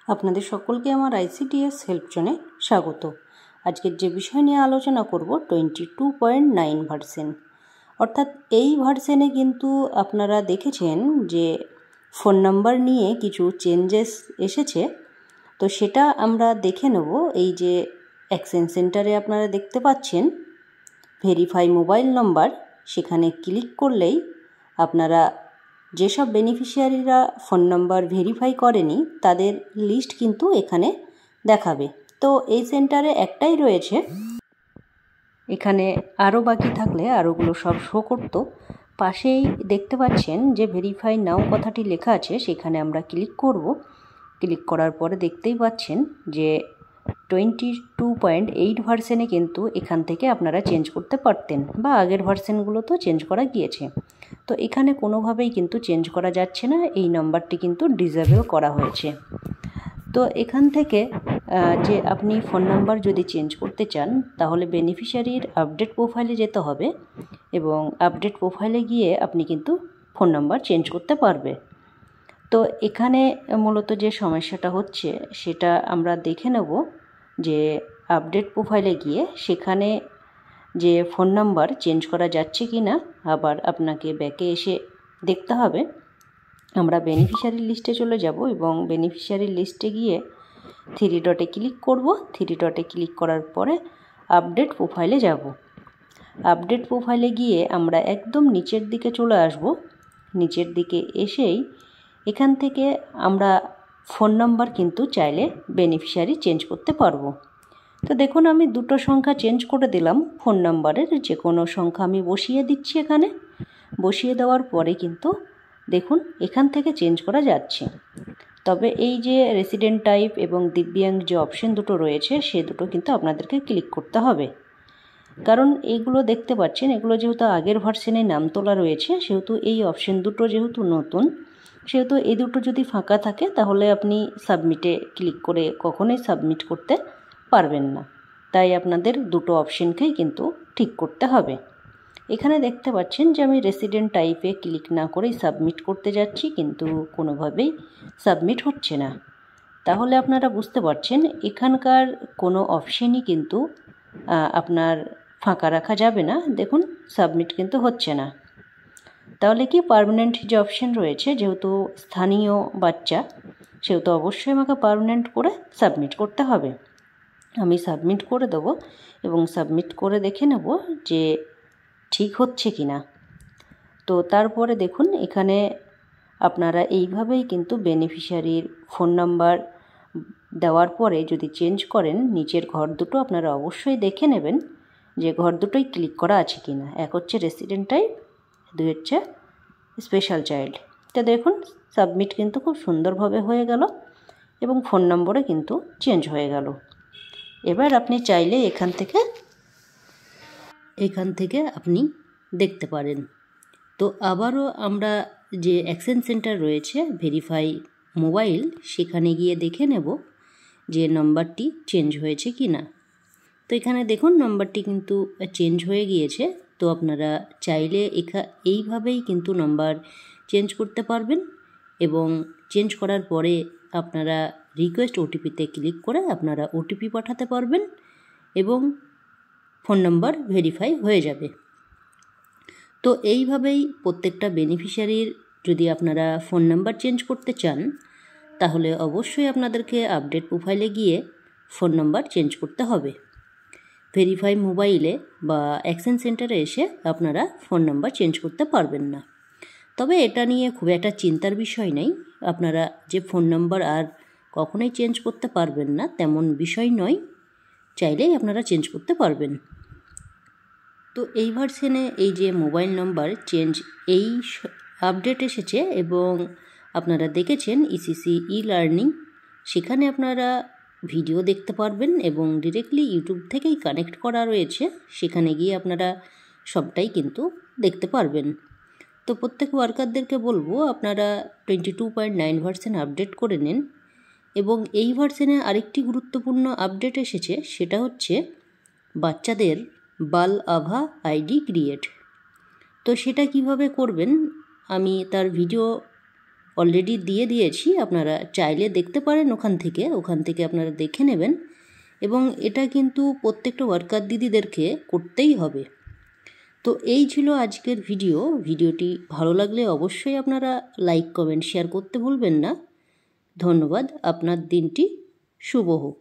আপনাদের সকলকে আমার ICTS হেল্প জোনে স্বাগত। আজকের যে বিষয় নিয়ে আলোচনা করব 22.9 ভার্সন, অর্থাৎ এই ভার্সনে কিন্তু আপনারা দেখেছেন যে ফোন নাম্বার নিয়ে কিছু চেঞ্জেস এসেছে। তো সেটা আমরা দেখে নেব। এই যে অ্যাকশন সেন্টারে আপনারা দেখতে পাচ্ছেন ভেরিফাই মোবাইল নাম্বার, সেখানে ক্লিক করলেই আপনারা যেসব বেনিফিশিয়ারিরা ফোন নাম্বার ভেরিফাই করেনি তাদের লিস্ট কিন্তু এখানে দেখাবে। তো এই সেন্টারে একটাই রয়েছে, এখানে আরও বাকি থাকলে আরোগুলো সব শো করতো। পাশেই দেখতে পাচ্ছেন যে ভেরিফাই নাও কথাটি লেখা আছে, সেখানে আমরা ক্লিক করব। ক্লিক করার পরে দেখতেই পাচ্ছেন যে 22.8 ভার্সনে কিন্তু এখান থেকে আপনারা চেঞ্জ করতে পারতেন, বা আগের ভার্সনগুলো তো চেঞ্জ করা গিয়েছে। তো এখানে কোনোভাবেই কিন্তু চেঞ্জ করা যাচ্ছে না, এই নাম্বারটি কিন্তু ডিসেবল করা হয়েছে। তো এখান থেকে যে আপনি ফোন নাম্বার যদি চেঞ্জ করতে চান তাহলে বেনিফিশিয়ারির আপডেট প্রোফাইলে যেতে হবে, এবং আপডেট প্রোফাইলে গিয়ে আপনি কিন্তু ফোন নাম্বার চেঞ্জ করতে পারবে। তো এখানে মূলত যে সমস্যাটা হচ্ছে সেটা আমরা দেখে নেব যে আপডেট প্রোফাইলে গিয়ে সেখানে যে ফোন নাম্বার চেঞ্জ করা যাচ্ছে কি না। আবার আপনাকে ব্যাকে এসে দেখতে হবে। আমরা বেনিফিশিয়ারি লিস্টে চলে যাব এবং বেনিফিশিয়ারি লিস্টে গিয়ে 3 ডটে ক্লিক করব। 3 ডটে ক্লিক করার পরে আপডেট প্রোফাইলে যাব। আপডেট প্রোফাইলে গিয়ে আমরা একদম নিচের দিকে চলে আসব। নিচের দিকে এসেই এখান থেকে আমরা ফোন নাম্বার কিন্তু চাইলে বেনিফিশিয়ারি চেঞ্জ করতে পারবো। তো দেখুন, আমি দুটো সংখ্যা চেঞ্জ করে দিলাম। ফোন নাম্বারের যে কোনো সংখ্যা আমি বসিয়ে দিচ্ছি। এখানে বসিয়ে দেওয়ার পরে কিন্তু দেখুন এখান থেকে চেঞ্জ করা যাচ্ছে। তবে এই যে রেসিডেন্ট টাইপ এবং দিব্যাঙ্গ যে অপশন দুটো রয়েছে সে দুটো কিন্তু আপনাদেরকে ক্লিক করতে হবে, কারণ এইগুলো দেখতে পাচ্ছেন এগুলো যেহেতু আগের ভার্সনে নাম তোলা রয়েছে, সেহেতু এই অপশন দুটো যেহেতু নতুন, সেহেতু এই দুটো যদি ফাঁকা থাকে তাহলে আপনি সাবমিটে ক্লিক করে কখনোই সাবমিট করতে পারবেন না। তাই আপনাদের দুটো অপশনকেই কিন্তু ঠিক করতে হবে। এখানে দেখতে পাচ্ছেন যে আমি রেসিডেন্ট টাইপে ক্লিক না করেই সাবমিট করতে যাচ্ছি, কিন্তু কোনোভাবেই সাবমিট হচ্ছে না। তাহলে আপনারা বুঝতে পারছেন এখানকার কোনো অপশনই কিন্তু আপনার ফাঁকা রাখা যাবে না। দেখুন সাবমিট কিন্তু হচ্ছে না। তাহলে কি পার্মানেন্ট যে অপশন রয়েছে, যেহেতু স্থানীয় বাচ্চা সেহেতু অবশ্যই আমাকে পার্মানেন্ট করে সাবমিট করতে হবে। আমি সাবমিট করে দেবো এবং সাবমিট করে দেখে নেব যে ঠিক হচ্ছে কি না। তো তারপরে দেখুন এখানে আপনারা এইভাবেই কিন্তু বেনিফিশিয়ারির ফোন নাম্বার দেওয়ার পরে যদি চেঞ্জ করেন, নিচের ঘর দুটো আপনারা অবশ্যই দেখে নেবেন যে ঘর দুটোই ক্লিক করা আছে কি না। এক হচ্ছে রেসিডেন্ট টাইপ, দুই হচ্ছে স্পেশাল চাইল্ড। তো দেখুন সাবমিট কিন্তু খুব সুন্দরভাবে হয়ে গেল এবং ফোন নম্বরে কিন্তু চেঞ্জ হয়ে গেল। এবার আপনি চাইলে এখান থেকে আপনি দেখতে পারেন। তো আবারও আমরা যে অ্যাকশন সেন্টার রয়েছে ভেরিফাই মোবাইল, সেখানে গিয়ে দেখে নেব যে নম্বরটি চেঞ্জ হয়েছে কি না। তো এখানে দেখুন নম্বরটি কিন্তু চেঞ্জ হয়ে গিয়েছে। তো আপনারা চাইলে এইভাবেই কিন্তু নাম্বার চেঞ্জ করতে পারবেন, এবং চেঞ্জ করার পরে আপনারা রিকোয়েস্ট ওটিপিতে ক্লিক করে আপনারা ওটিপি পাঠাতে পারবেন এবং ফোন নাম্বার ভেরিফাই হয়ে যাবে। তো এইভাবেই প্রত্যেকটা বেনিফিশিয়ারির যদি আপনারা ফোন নাম্বার চেঞ্জ করতে চান তাহলে অবশ্যই আপনাদেরকে আপডেট প্রোফাইলে গিয়ে ফোন নাম্বার চেঞ্জ করতে হবে। ভেরিফাই মোবাইলে বা অ্যাকশন সেন্টারে এসে আপনারা ফোন নাম্বার চেঞ্জ করতে পারবেন না। তবে এটা নিয়ে খুব একটা চিন্তার বিষয় নেই। আপনারা যে ফোন নাম্বার আর কখনোই চেঞ্জ করতে পারবেন না তেমন বিষয় নয়, চাইলেই আপনারা চেঞ্জ করতে পারবেন। তো এই ভার্সনে এই যে মোবাইল নাম্বার চেঞ্জ এই আপডেট এসেছে, এবং আপনারা দেখেছেন ইসিসি লার্নিং, সেখানে আপনারা ভিডিও দেখতে পারবেন এবং ডিরেক্টলি ইউটিউব থেকেই কানেক্ট করা রয়েছে, সেখানে গিয়ে আপনারা সবটাই কিন্তু দেখতে পারবেন। তো প্রত্যেক ওয়ার্কারদেরকে বলবো আপনারা 22.9 ভার্সন আপডেট করে নিন। এবং এই ভার্সনে আরেকটি গুরুত্বপূর্ণ আপডেট এসেছে, সেটা হচ্ছে বাচ্চাদের বাল আভা আইডি ক্রিয়েট। তো সেটা কিভাবে করবেন আমি তার ভিডিও অলরেডি দিয়ে দিয়েছি, আপনারা চাইলে দেখতে পারেন ওখান থেকে আপনারা দেখে নেবেন। এবং এটা কিন্তু প্রত্যেকটা ওয়ার্কার দিদিদেরকে করতেই হবে। তো এই ছিল আজকের ভিডিওটি ভালো লাগলে অবশ্যই আপনারা লাইক কমেন্ট শেয়ার করতে ভুলবেন না। ধন্যবাদ। আপনার দিনটি শুভ হোক।